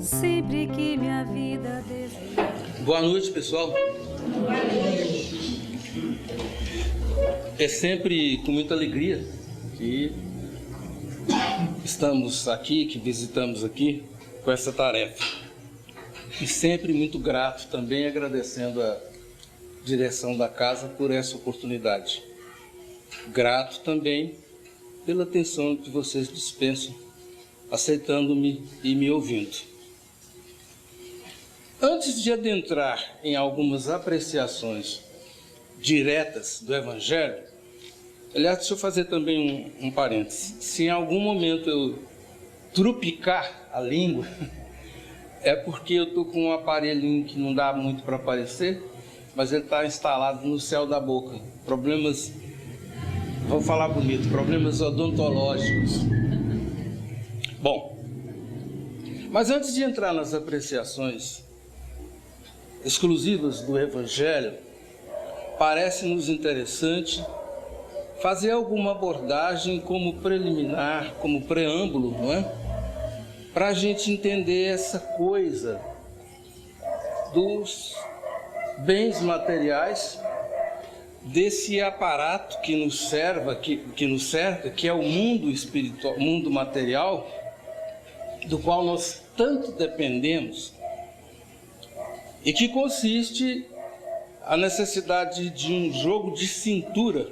sempre que minha vida desejar. Boa noite, pessoal. É sempre com muita alegria que estamos aqui, que visitamos aqui com essa tarefa. E sempre muito grato também, agradecendo a direção da casa por essa oportunidade. Grato também pela atenção que vocês dispensam, aceitando-me e me ouvindo. Antes de adentrar em algumas apreciações diretas do Evangelho, aliás, deixa eu fazer também um parênteses. Se em algum momento eu trupicar a língua, é porque eu estou com um aparelhinho que não dá muito para aparecer, mas ele está instalado no céu da boca. Problemas, vou falar bonito, problemas odontológicos. Bom, mas antes de entrar nas apreciações exclusivas do Evangelho, parece-nos interessante fazer alguma abordagem como preliminar, como preâmbulo, não é? Para a gente entender essa coisa dos bens materiais, desse aparato que nos cerca, que é o mundo espiritual, o mundo material, do qual nós tanto dependemos, e que consiste a necessidade de um jogo de cintura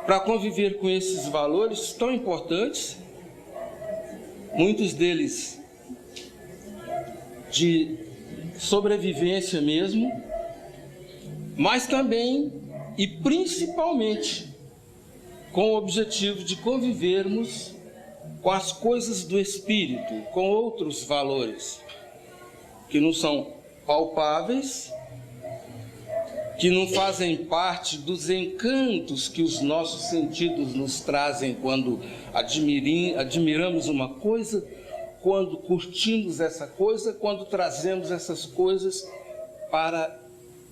para conviver com esses valores tão importantes, muitos deles de sobrevivência mesmo, mas também e principalmente com o objetivo de convivermos com as coisas do espírito, com outros valores que não são palpáveis, que não fazem parte dos encantos que os nossos sentidos nos trazem quando admiramos uma coisa, quando curtimos essa coisa, quando trazemos essas coisas para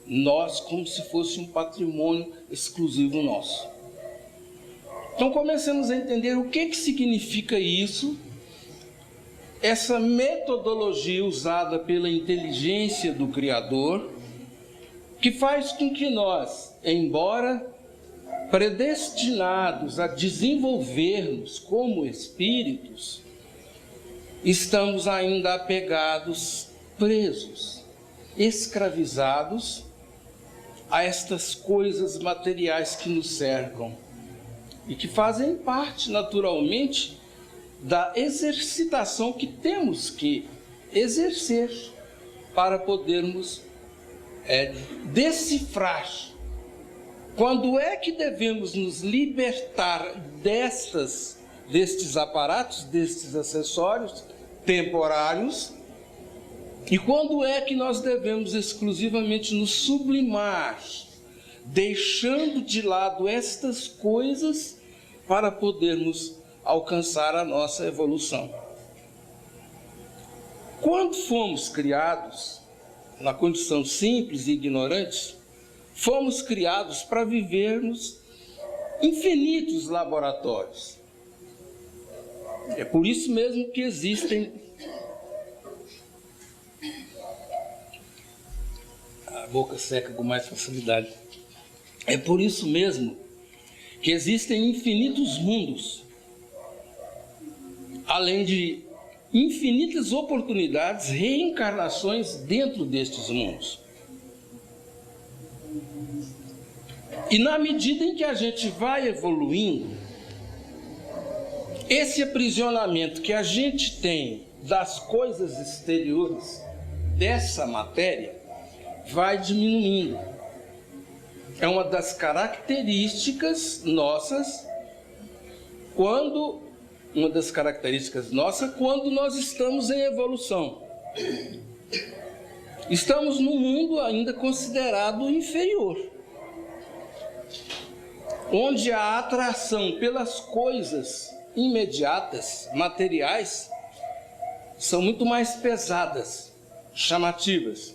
nós como se fosse um patrimônio exclusivo nosso. Então comecemos a entender o que significa isso, essa metodologia usada pela inteligência do Criador, que faz com que nós, embora predestinados a desenvolvermos como espíritos, estamos ainda apegados, presos, escravizados a estas coisas materiais que nos cercam e que fazem parte naturalmente da exercitação que temos que exercer para podermos decifrar quando é que devemos nos libertar destes aparatos, destes acessórios temporários, e quando é que nós devemos exclusivamente nos sublimar, deixando de lado estas coisas para podermos alcançar a nossa evolução. Quando fomos criados na condição simples e ignorante, fomos criados para vivermos infinitos laboratórios. É por isso mesmo que existem a boca seca com mais facilidade. É por isso mesmo que existem infinitos mundos, além de infinitas oportunidades, reencarnações dentro destes mundos. E na medida em que a gente vai evoluindo, esse aprisionamento que a gente tem das coisas exteriores dessa matéria vai diminuindo. É uma das características nossas quando nós estamos em evolução. Estamos num mundo ainda considerado inferior, onde a atração pelas coisas imediatas, materiais, são muito mais pesadas, chamativas.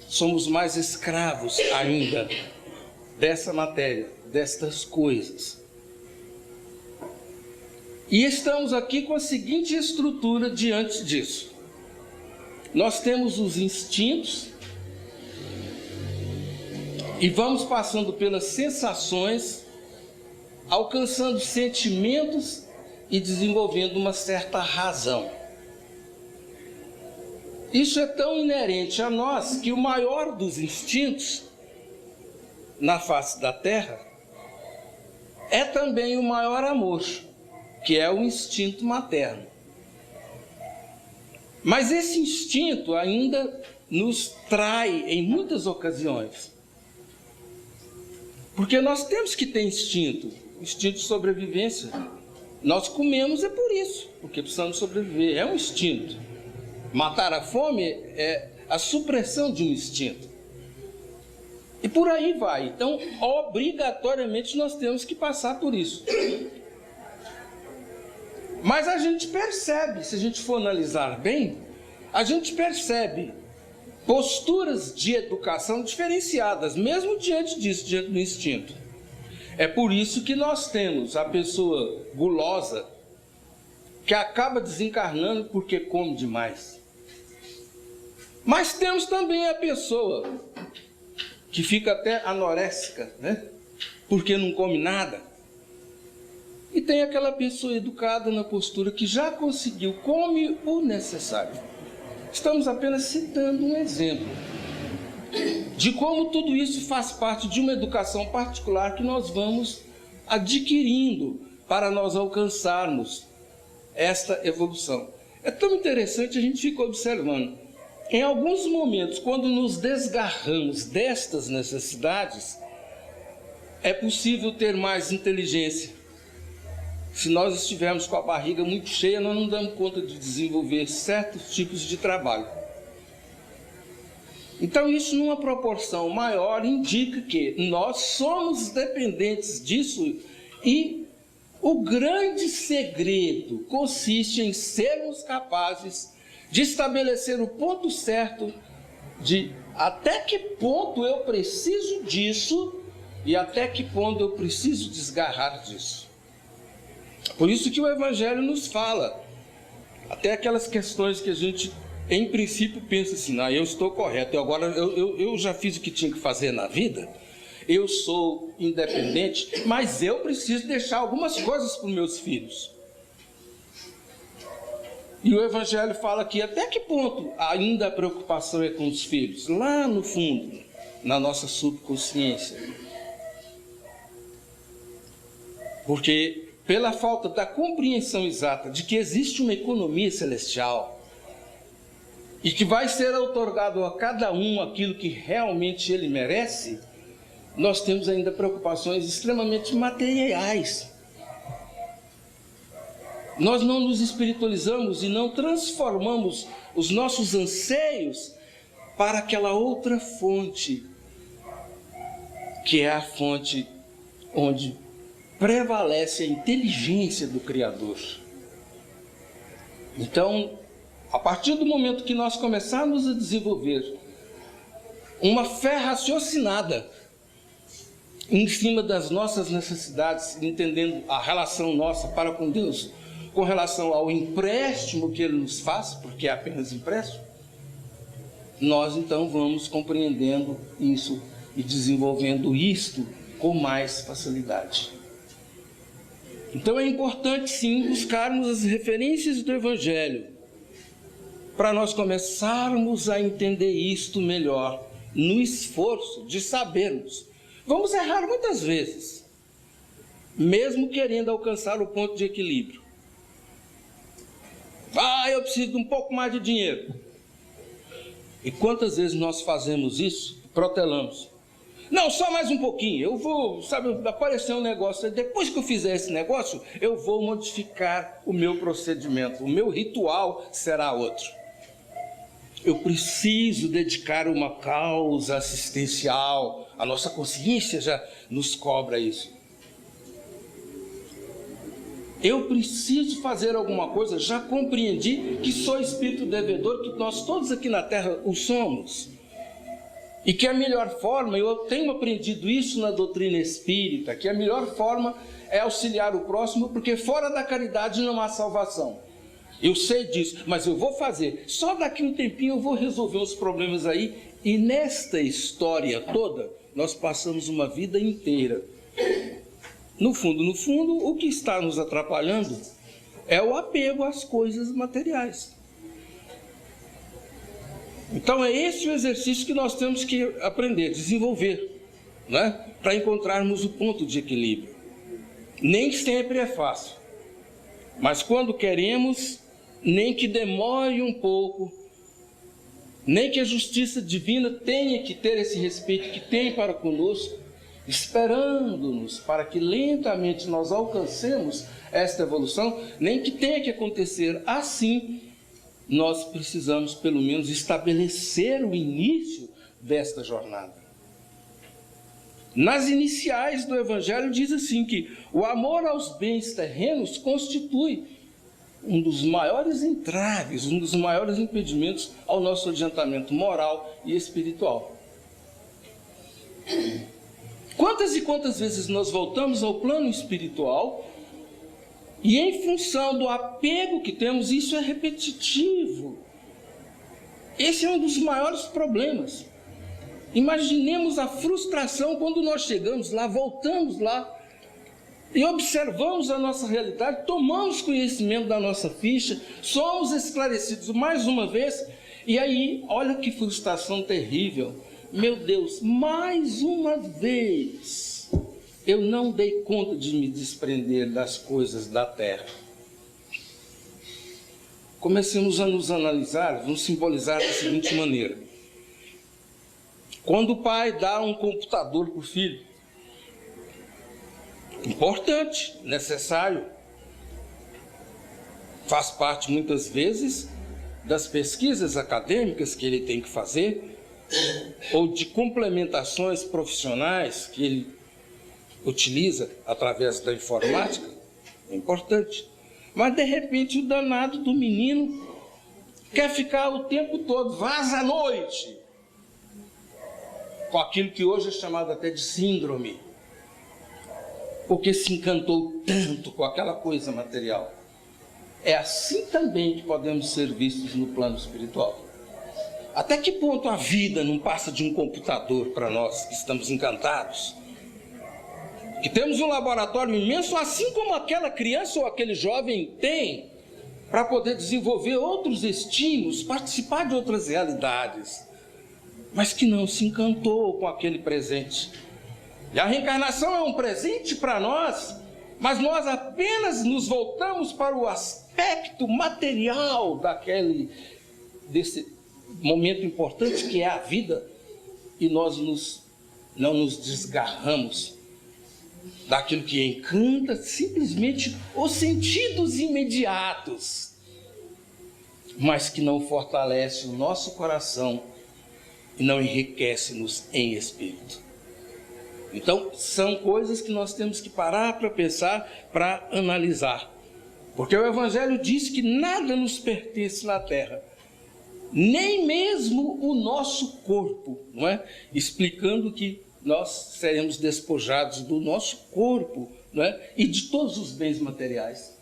Somos mais escravos ainda dessa matéria, destas coisas. E estamos aqui com a seguinte estrutura diante disso. nós temos os instintos e vamos passando pelas sensações, alcançando sentimentos e desenvolvendo uma certa razão. Isso é tão inerente a nós que o maior dos instintos na face da terra é também o maior amor, que é o instinto materno. Mas esse instinto ainda nos trai em muitas ocasiões. Porque nós temos que ter instinto de sobrevivência. Nós comemos é por isso, porque precisamos sobreviver, é um instinto. Matar a fome é a supressão de um instinto. E por aí vai. Então, obrigatoriamente, nós temos que passar por isso. Mas a gente percebe, se a gente for analisar bem, a gente percebe posturas de educação diferenciadas, mesmo diante disso, diante do instinto. É por isso que nós temos a pessoa gulosa, que acaba desencarnando porque come demais. Mas temos também a pessoa que fica até anoréxica, né? Porque não come nada. E tem aquela pessoa educada na postura que já conseguiu, come o necessário. Estamos apenas citando um exemplo de como tudo isso faz parte de uma educação particular que nós vamos adquirindo para nós alcançarmos esta evolução. É tão interessante, a gente fica observando. Em alguns momentos, quando nos desgarramos destas necessidades, é possível ter mais inteligência. Se nós estivermos com a barriga muito cheia, nós não damos conta de desenvolver certos tipos de trabalho. Então, isso numa proporção maior indica que nós somos dependentes disso e o grande segredo consiste em sermos capazes de estabelecer o ponto certo de até que ponto eu preciso disso e até que ponto eu preciso desgarrar disso. Por isso que o Evangelho nos fala, até aquelas questões que a gente, em princípio, pensa assim, não, eu estou correto, eu já fiz o que tinha que fazer na vida, eu sou independente, mas eu preciso deixar algumas coisas para os meus filhos. E o Evangelho fala aqui, até que ponto ainda a preocupação é com os filhos? Lá no fundo, na nossa subconsciência. Porque pela falta da compreensão exata de que existe uma economia celestial e que vai ser outorgado a cada um aquilo que realmente ele merece, nós temos ainda preocupações extremamente materiais. Nós não nos espiritualizamos e não transformamos os nossos anseios para aquela outra fonte, que é a fonte onde prevalece a inteligência do Criador. Então, a partir do momento que nós começarmos a desenvolver uma fé raciocinada em cima das nossas necessidades, entendendo a relação nossa para com Deus, com relação ao empréstimo que Ele nos faz, porque é apenas empréstimo, nós então vamos compreendendo isso e desenvolvendo isto com mais facilidade. Então é importante sim buscarmos as referências do Evangelho para nós começarmos a entender isto melhor, no esforço de sabermos. Vamos errar muitas vezes, mesmo querendo alcançar o ponto de equilíbrio. Eu preciso de um pouco mais de dinheiro. E quantas vezes nós fazemos isso? Protelamos. Não, só mais um pouquinho. Eu vou, aparecer um negócio. Depois que eu fizer esse negócio, eu vou modificar o meu procedimento. O meu ritual será outro. Eu preciso dedicar uma causa assistencial. A nossa consciência já nos cobra isso. Eu preciso fazer alguma coisa, já compreendi que sou espírito devedor, que nós todos aqui na Terra o somos. E que a melhor forma, eu tenho aprendido isso na doutrina espírita, que a melhor forma é auxiliar o próximo, porque fora da caridade não há salvação. Eu sei disso, mas eu vou fazer. Só daqui um tempinho eu vou resolver os problemas aí. E nesta história toda, nós passamos uma vida inteira. No fundo, o que está nos atrapalhando é o apego às coisas materiais. Então é esse o exercício que nós temos que aprender, desenvolver, né? Para encontrarmos o ponto de equilíbrio. Nem sempre é fácil, mas quando queremos, nem que demore um pouco, nem que a justiça divina tenha que ter esse respeito que tem para conosco, esperando-nos para que lentamente nós alcancemos esta evolução, nem que tenha que acontecer assim, nós precisamos pelo menos estabelecer o início desta jornada. Nas iniciais do Evangelho diz assim que o amor aos bens terrenos constitui um dos maiores entraves, um dos maiores impedimentos ao nosso adiantamento moral e espiritual. Quantas e quantas vezes nós voltamos ao plano espiritual e em função do apego que temos, isso é repetitivo. Esse é um dos maiores problemas. Imaginemos a frustração quando nós chegamos lá, voltamos lá e observamos a nossa realidade, tomamos conhecimento da nossa ficha, somos esclarecidos mais uma vez, e aí, olha que frustração terrível. Meu Deus, mais uma vez, eu não dei conta de me desprender das coisas da terra. Comecemos a nos analisar, vamos simbolizar da seguinte maneira. Quando o pai dá um computador para o filho, importante, necessário, faz parte muitas vezes das pesquisas acadêmicas que ele tem que fazer, ou de complementações profissionais que ele utiliza através da informática, é importante. Mas de repente o danado do menino quer ficar o tempo todo, vaza à noite, com aquilo que hoje é chamado até de síndrome, porque se encantou tanto com aquela coisa material. É assim também que podemos ser vistos no plano espiritual. Até que ponto a vida não passa de um computador para nós que estamos encantados? Que temos um laboratório imenso, assim como aquela criança ou aquele jovem tem, para poder desenvolver outros estímulos, participar de outras realidades, mas que não se encantou com aquele presente. E a reencarnação é um presente para nós, mas nós apenas nos voltamos para o aspecto material desse momento importante que é a vida, e nós não nos desgarramos daquilo que encanta simplesmente os sentidos imediatos, mas que não fortalece o nosso coração e não enriquece-nos em espírito. Então, são coisas que nós temos que parar para pensar, para analisar. Porque o Evangelho diz que nada nos pertence na terra, nem mesmo o nosso corpo, não é? Explicando que nós seremos despojados do nosso corpo, não é? E de todos os bens materiais.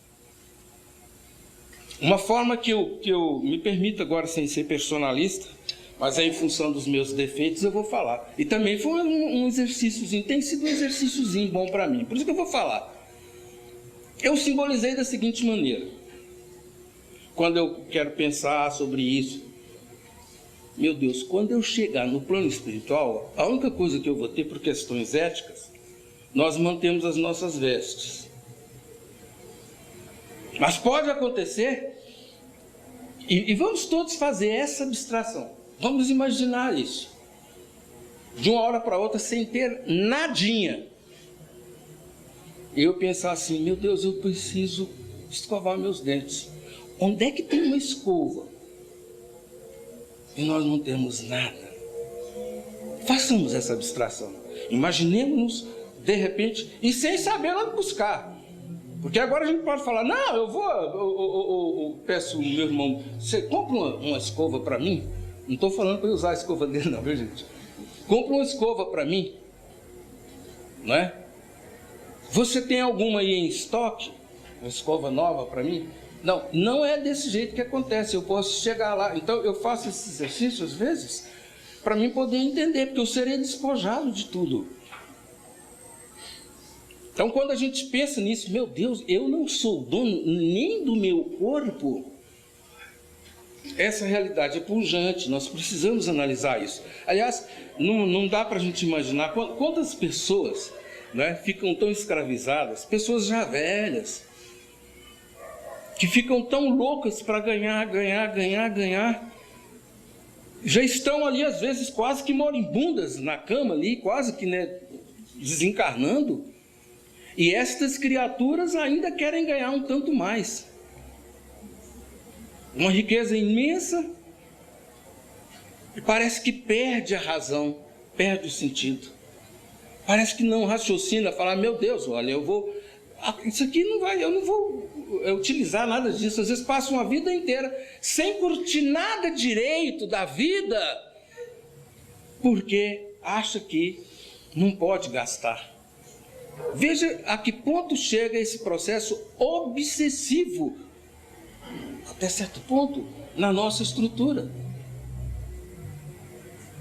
Uma forma que eu me permito agora, sem ser personalista, mas é em função dos meus defeitos, eu vou falar. E também foi um exercíciozinho, tem sido um exercíciozinho bom para mim, por isso que eu vou falar. Eu simbolizei da seguinte maneira, quando eu quero pensar sobre isso. Meu Deus, quando eu chegar no plano espiritual, a única coisa que eu vou ter por questões éticas, nós mantemos as nossas vestes. Mas pode acontecer, e vamos todos fazer essa abstração. Vamos imaginar isso. De uma hora para outra, sem ter nadinha. Eu pensar assim, meu Deus, eu preciso escovar meus dentes. Onde é que tem uma escova? E nós não temos nada. Façamos essa abstração. Imaginemos-nos, de repente, e sem saber onde buscar. Porque agora a gente pode falar, não, eu peço ao meu irmão, você compra uma escova para mim? Não estou falando para usar a escova dele não, viu gente? Compra uma escova para mim, não é? Você tem alguma aí em estoque? Uma escova nova para mim? Não é desse jeito que acontece. Eu posso chegar lá. Então, eu faço esse exercício, às vezes, para mim poder entender, porque eu serei despojado de tudo. Então, quando a gente pensa nisso, meu Deus, eu não sou dono nem do meu corpo. Essa realidade é pujante, nós precisamos analisar isso. Aliás, não dá para a gente imaginar quantas pessoas, né, ficam tão escravizadas, pessoas já velhas, que ficam tão loucas para ganhar, já estão ali às vezes quase que moribundas na cama ali, quase que, né, desencarnando, e estas criaturas ainda querem ganhar um tanto mais. Uma riqueza imensa, e parece que perde a razão, perde o sentido. Parece que não raciocina, fala, meu Deus, olha, isso aqui não vai, eu não vou utilizar nada disso. Às vezes passa uma vida inteira sem curtir nada direito da vida, porque acha que não pode gastar. Veja a que ponto chega esse processo obsessivo, até certo ponto, na nossa estrutura.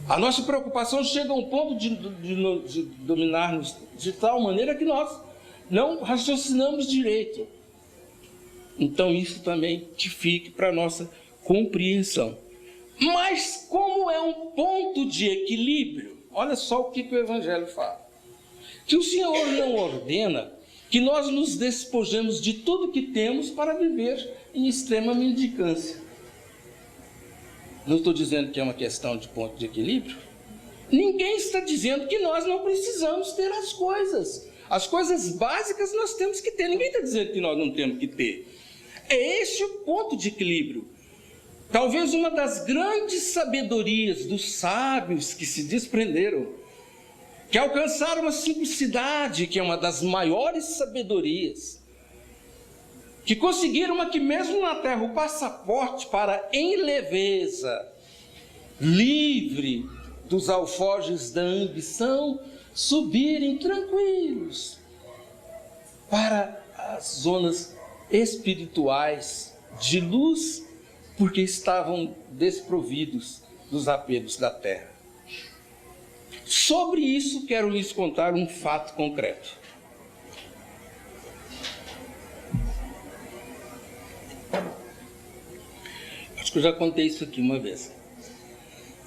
A nossa preocupação chega a um ponto de dominar-nos de tal maneira que nós não raciocinamos direito. Então isso também que fique para a nossa compreensão. Mas como é um ponto de equilíbrio, olha só o que o Evangelho fala. Que o Senhor não ordena que nós nos despojemos de tudo que temos para viver em extrema mendicância. Não estou dizendo que é uma questão de ponto de equilíbrio. Ninguém está dizendo que nós não precisamos ter as coisas. As coisas básicas nós temos que ter. Ninguém está dizendo que nós não temos que ter. É esse o ponto de equilíbrio. Talvez uma das grandes sabedorias dos sábios que se desprenderam, que alcançaram uma simplicidade, que é uma das maiores sabedorias, que conseguiram aqui mesmo na terra o passaporte para, em leveza, livre dos alforjes da ambição, subirem tranquilos para as zonas espirituais de luz, porque estavam desprovidos dos apegos da terra. Sobre isso, quero lhes contar um fato concreto. Acho que eu já contei isso aqui uma vez.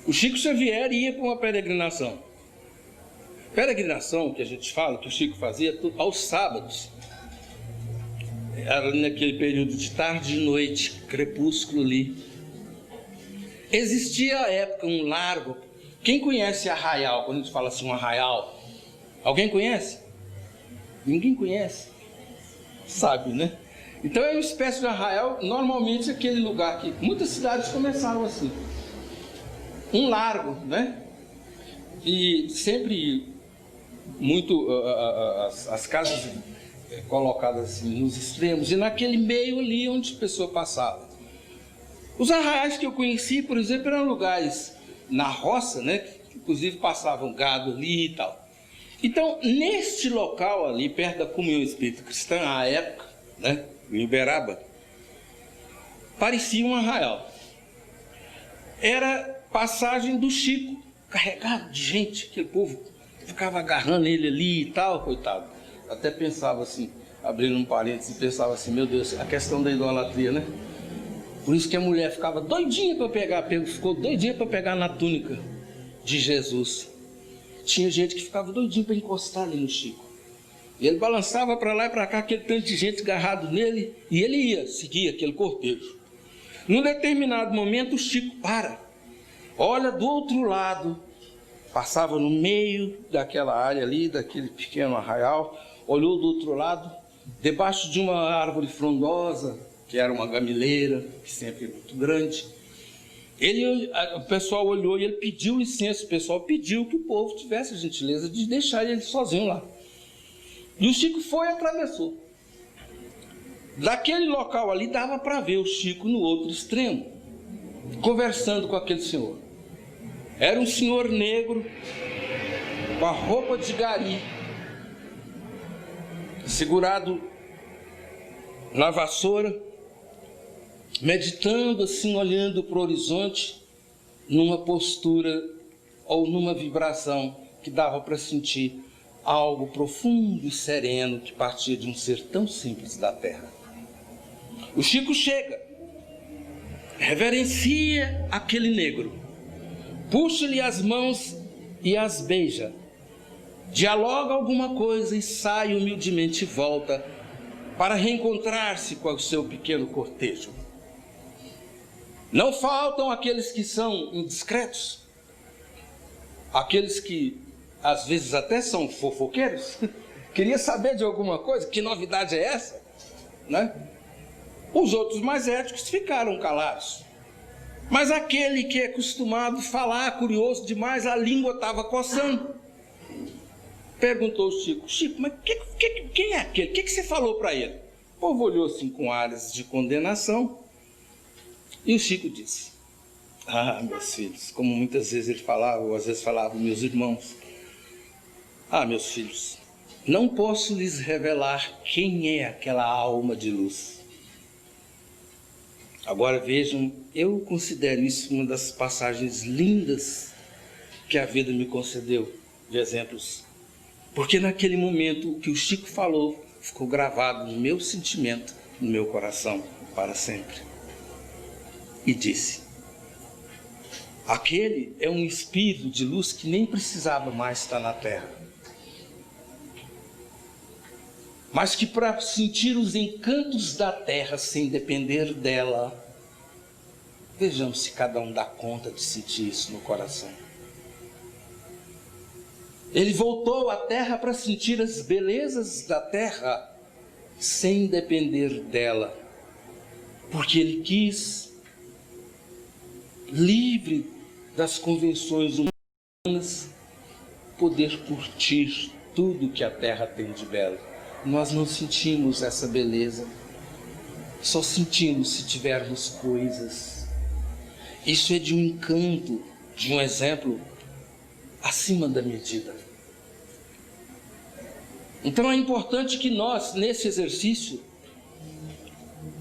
O Chico Xavier ia para uma peregrinação. Peregrinação, que a gente fala, que o Chico fazia aos sábados. Era naquele período de tarde e noite, crepúsculo ali. Existia à época um largo. Quem conhece Arraial, quando a gente fala assim, um arraial? Alguém conhece? Ninguém conhece? Sabe, né? Então é uma espécie de arraial, normalmente aquele lugar que muitas cidades começaram assim. Um largo, né? E sempre muito as casas colocadas assim nos extremos, e naquele meio ali onde a pessoa passava. Os arraiais que eu conheci, por exemplo, eram lugares na roça, né? Que inclusive passavam gado ali e tal. Então, neste local ali, perto da Comunhão Espírita Cristã, à época, né? Em Uberaba, parecia um arraial. Era passagem do Chico, carregado de gente, aquele povo ficava agarrando ele ali e tal, coitado. Até pensava assim, abrindo um parênteses, pensava assim, meu Deus, a questão da idolatria, né? Por isso que a mulher ficava doidinha para pegar, ficou doidinha para pegar na túnica de Jesus. Tinha gente que ficava doidinho para encostar ali no Chico. E ele balançava para lá e para cá, aquele tanto de gente agarrado nele, e ele ia seguir aquele cortejo. Num determinado momento, o Chico para, olha do outro lado, passava no meio daquela área ali, daquele pequeno arraial, olhou do outro lado, debaixo de uma árvore frondosa, que era uma gamileira, que sempre é muito grande. O pessoal olhou e ele pediu licença, o pessoal pediu que o povo tivesse a gentileza de deixar ele sozinho lá. E o Chico foi e atravessou. Daquele local ali dava para ver o Chico no outro extremo, conversando com aquele senhor. Era um senhor negro, com a roupa de gari, segurado na vassoura, meditando assim, olhando para o horizonte, numa postura ou numa vibração que dava para sentir algo profundo e sereno que partia de um ser tão simples da terra. O Chico chega, reverencia aquele negro, puxa-lhe as mãos e as beija, dialoga alguma coisa e sai humildemente e volta para reencontrar-se com o seu pequeno cortejo. Não faltam aqueles que são indiscretos, aqueles que às vezes até são fofoqueiros. Queria saber de alguma coisa, que novidade é essa? Né? Os outros mais éticos ficaram calados. Mas aquele que é acostumado a falar, curioso demais, a língua estava coçando. Perguntou o Chico: Chico, mas quem é aquele? O que você falou para ele? O povo olhou assim com áreas de condenação. E o Chico disse: ah, meus filhos, como muitas vezes ele falava, ou às vezes falava, meus irmãos. Ah, meus filhos, não posso lhes revelar quem é aquela alma de luz. Agora vejam, eu considero isso uma das passagens lindas que a vida me concedeu de exemplos. Porque naquele momento o que o Chico falou ficou gravado no meu sentimento, no meu coração, para sempre. E disse: aquele é um espírito de luz que nem precisava mais estar na terra, mas que para sentir os encantos da terra sem depender dela, vejamos se cada um dá conta de sentir isso no coração. Ele voltou à terra para sentir as belezas da terra sem depender dela, porque ele quis, livre das convenções humanas, poder curtir tudo que a terra tem de belo. Nós não sentimos essa beleza, só sentimos se tivermos coisas. Isso é de um encanto, de um exemplo acima da medida. Então é importante que nós, nesse exercício,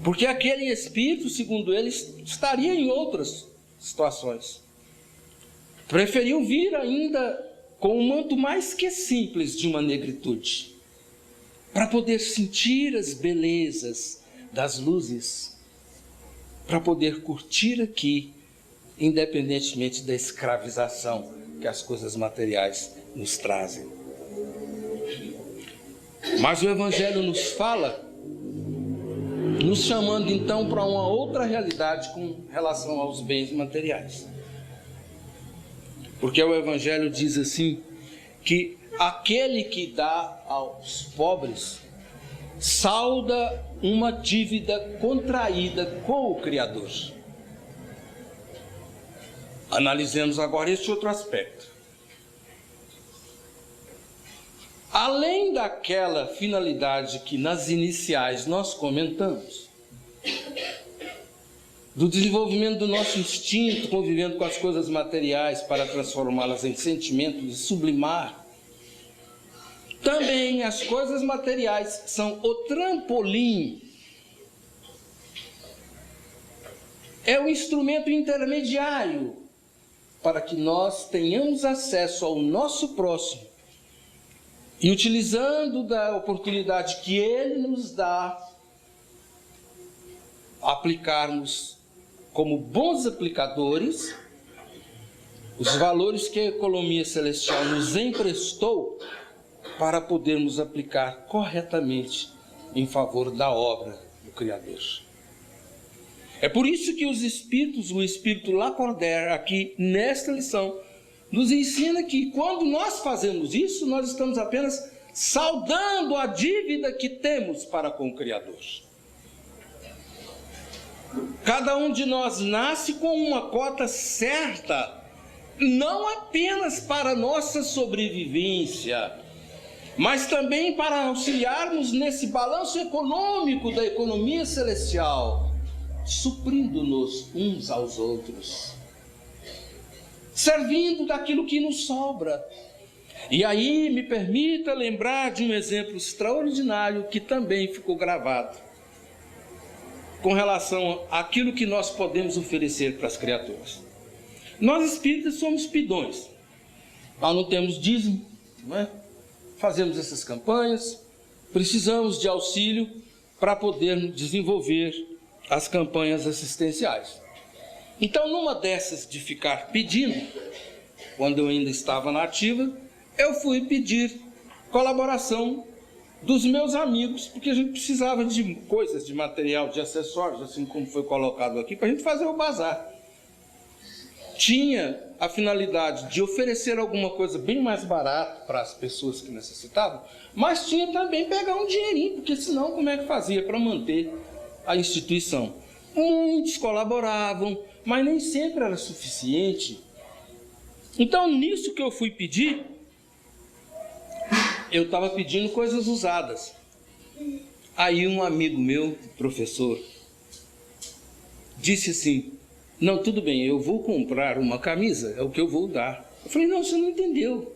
porque aquele espírito, segundo ele, estaria em outras situações, preferiu vir ainda com um manto mais que simples de uma negritude, para poder sentir as belezas das luzes, para poder curtir aqui, independentemente da escravização que as coisas materiais nos trazem. Mas o Evangelho nos fala, nos chamando então para uma outra realidade com relação aos bens materiais. Porque o Evangelho diz assim, que aquele que dá aos pobres salda uma dívida contraída com o Criador. Analisemos agora este outro aspecto. Além daquela finalidade que nas iniciais nós comentamos, do desenvolvimento do nosso instinto, convivendo com as coisas materiais para transformá-las em sentimentos e sublimar, também as coisas materiais são o trampolim, é o instrumento intermediário para que nós tenhamos acesso ao nosso próximo e, utilizando da oportunidade que ele nos dá, aplicarmos como bons aplicadores os valores que a economia celestial nos emprestou para podermos aplicar corretamente em favor da obra do Criador. É por isso que os espíritos, o espírito Lacordaire, aqui nesta lição, nos ensina que quando nós fazemos isso, nós estamos apenas saldando a dívida que temos para com o Criador. Cada um de nós nasce com uma cota certa, não apenas para nossa sobrevivência, mas também para auxiliarmos nesse balanço econômico da economia celestial, suprindo-nos uns aos outros, servindo daquilo que nos sobra. E aí me permita lembrar de um exemplo extraordinário que também ficou gravado. com relação àquilo que nós podemos oferecer para as criaturas. Nós espíritas somos pidões. Nós não temos dízimo, não é? Fazemos essas campanhas, precisamos de auxílio para poder desenvolver as campanhas assistenciais. Então, numa dessas de ficar pedindo, quando eu ainda estava na ativa, eu fui pedir colaboração dos meus amigos, porque a gente precisava de coisas, de material, de acessórios, assim como foi colocado aqui, para a gente fazer o bazar. Tinha a finalidade de oferecer alguma coisa bem mais barata para as pessoas que necessitavam, mas tinha também pegar um dinheirinho, porque senão como é que fazia para manter a instituição? Muitos colaboravam, mas nem sempre era suficiente. Então, nisso que eu fui pedir, eu estava pedindo coisas usadas. Aí um amigo meu, professor, disse assim: não, tudo bem, eu vou comprar uma camisa, é o que eu vou dar. Eu falei: não, você não entendeu.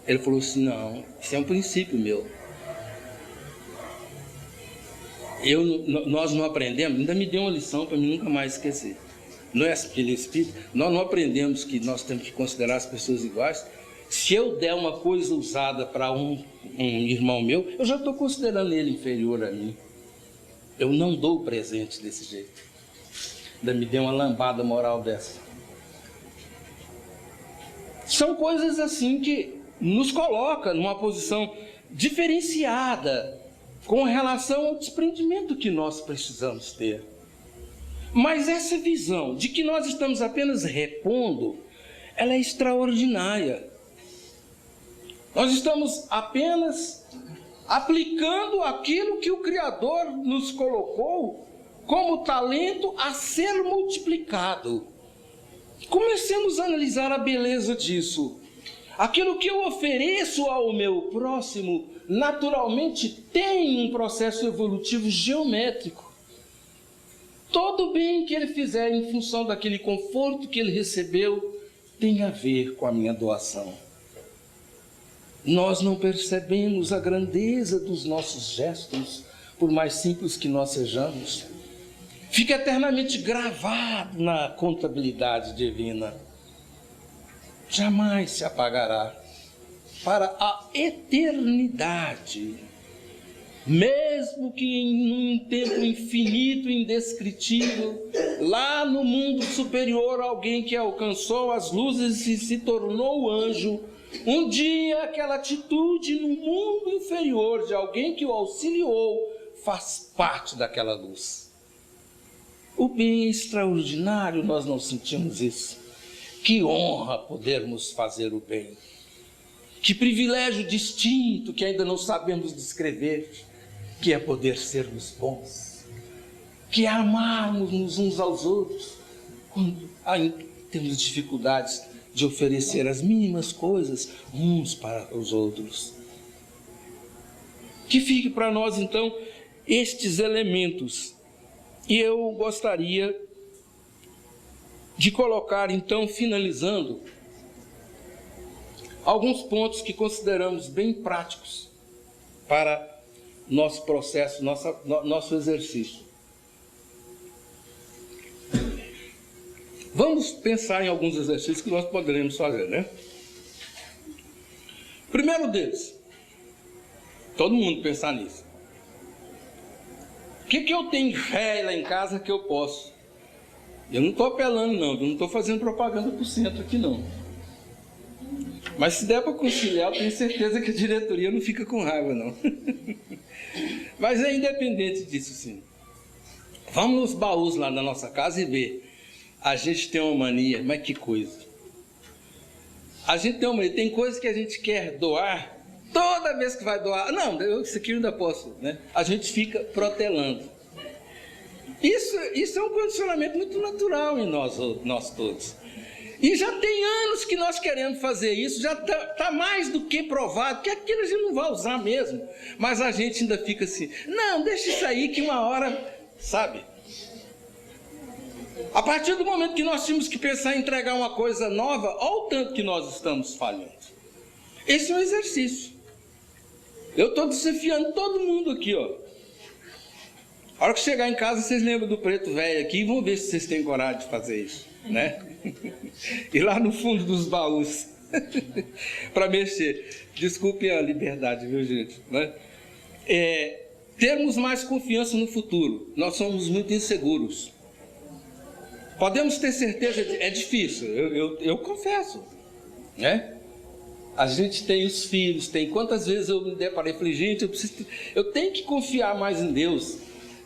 Ele falou assim: não, isso é um princípio meu. Nós não aprendemos, ainda me deu uma lição para mim nunca mais esquecer. Não é porque ele é espírita, nós não aprendemos que nós temos que considerar as pessoas iguais. Se eu der uma coisa usada para um irmão meu, eu já estou considerando ele inferior a mim. Eu não dou presente desse jeito. Ainda me deu uma lambada moral dessa. São coisas assim que nos coloca numa posição diferenciada com relação ao desprendimento que nós precisamos ter. Mas essa visão de que nós estamos apenas repondo, ela é extraordinária. Nós estamos apenas aplicando aquilo que o Criador nos colocou como talento a ser multiplicado. Comecemos a analisar a beleza disso. Aquilo que eu ofereço ao meu próximo, naturalmente tem um processo evolutivo geométrico. Todo bem que ele fizer em função daquele conforto que ele recebeu tem a ver com a minha doação. Nós não percebemos a grandeza dos nossos gestos, por mais simples que nós sejamos. Fica eternamente gravado na contabilidade divina. Jamais se apagará. Para a eternidade. Mesmo que em um tempo infinito, indescritível, lá no mundo superior, alguém que alcançou as luzes e se tornou anjo, um dia aquela atitude no mundo inferior de alguém que o auxiliou faz parte daquela luz. O bem é extraordinário, nós não sentimos isso. Que honra podermos fazer o bem. Que privilégio distinto que ainda não sabemos descrever, que é poder sermos bons. Que é amarmos uns aos outros, quando ainda temos dificuldades de oferecer as mínimas coisas uns para os outros. Que fique para nós, então, estes elementos. E eu gostaria de colocar, então, finalizando, alguns pontos que consideramos bem práticos para nosso processo, nosso exercício. Vamos pensar em alguns exercícios que nós poderemos fazer, né? Primeiro deles, todo mundo pensar nisso. O que eu tenho fé lá em casa que eu posso? Eu não estou apelando, não. Eu não estou fazendo propaganda para o centro aqui, não. Mas se der para conciliar, eu tenho certeza que a diretoria não fica com raiva, não. Mas é independente disso, sim. Vamos nos baús lá da nossa casa e ver. A gente tem uma mania, mas que coisa. A gente tem uma mania, tem coisas que a gente quer doar, toda vez que vai doar, não, isso aqui eu ainda posso, né? A gente fica protelando. Isso é um condicionamento muito natural em nós todos. E já tem anos que nós queremos fazer isso, já está mais do que provado, que aquilo a gente não vai usar mesmo. Mas a gente ainda fica assim, não, deixa isso aí que uma hora, sabe? A partir do momento que nós tínhamos que pensar em entregar uma coisa nova, olha o tanto que nós estamos falhando. Esse é um exercício. Eu estou desafiando todo mundo aqui, ó. A hora que chegar em casa, vocês lembram do preto velho aqui e vão ver se vocês têm coragem de fazer isso, né? E lá no fundo dos baús, para mexer. Desculpem a liberdade, viu, gente? Né? Termos mais confiança no futuro. Nós somos muito inseguros. Podemos ter certeza, é difícil, eu confesso, né? A gente tem os filhos, quantas vezes eu me deparei e falei, gente, eu tenho que confiar mais em Deus.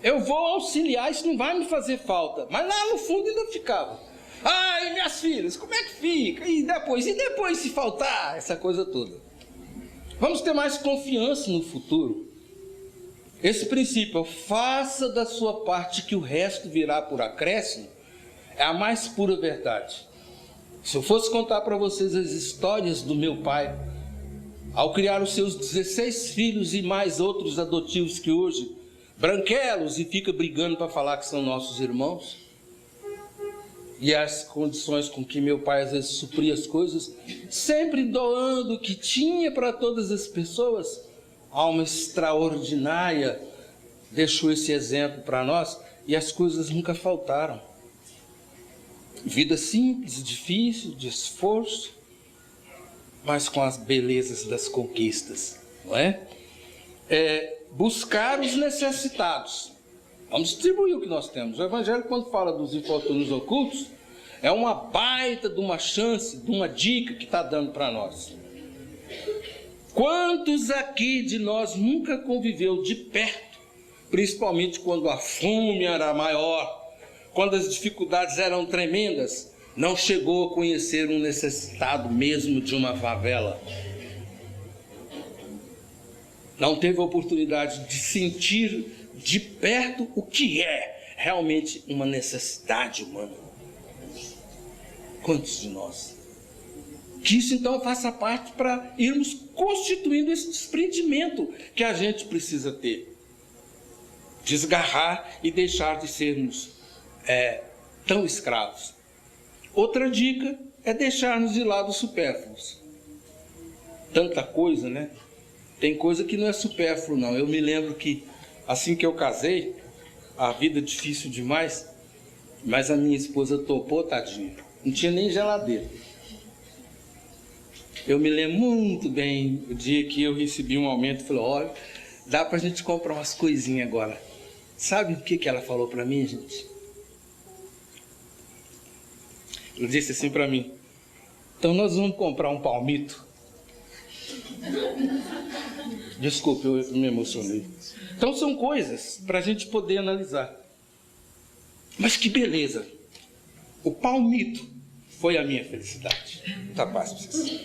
Eu vou auxiliar, isso não vai me fazer falta. Mas lá no fundo ainda ficava. Ai, minhas filhas, como é que fica? E depois se faltar? Essa coisa toda. Vamos ter mais confiança no futuro. Esse princípio, faça da sua parte que o resto virá por acréscimo, é a mais pura verdade. Se eu fosse contar para vocês as histórias do meu pai, ao criar os seus 16 filhos e mais outros adotivos que hoje branquelos e fica brigando para falar que são nossos irmãos, e as condições com que meu pai às vezes supria as coisas, sempre doando o que tinha para todas as pessoas, alma extraordinária, deixou esse exemplo para nós e as coisas nunca faltaram. Vida simples, difícil, de esforço, mas com as belezas das conquistas, não é? Buscar os necessitados. Vamos distribuir o que nós temos. O Evangelho, quando fala dos infortúnios ocultos, é uma baita de uma chance, de uma dica que está dando para nós. Quantos aqui de nós nunca conviveu de perto, principalmente quando a fome era maior, quando as dificuldades eram tremendas, não chegou a conhecer um necessitado mesmo de uma favela? Não teve a oportunidade de sentir de perto o que é realmente uma necessidade humana? Quantos de nós? Que isso então faça parte para irmos constituindo esse desprendimento que a gente precisa ter. Desgarrar e deixar de sermos tão escravos. Outra dica é deixarmos de lado os supérfluos. Tanta coisa, né? Tem coisa que não é supérfluo, não. Eu me lembro que assim que eu casei, a vida difícil demais, mas a minha esposa topou, tadinha. Não tinha nem geladeira. Eu me lembro muito bem o dia que eu recebi um aumento e falei, olha, dá pra gente comprar umas coisinhas agora. Sabe o que ela falou pra mim, gente? Ela disse assim pra mim, então nós vamos comprar um palmito. Desculpe, eu me emocionei. Então são coisas para a gente poder analisar. Mas que beleza! O palmito foi a minha felicidade. Muita paz para vocês.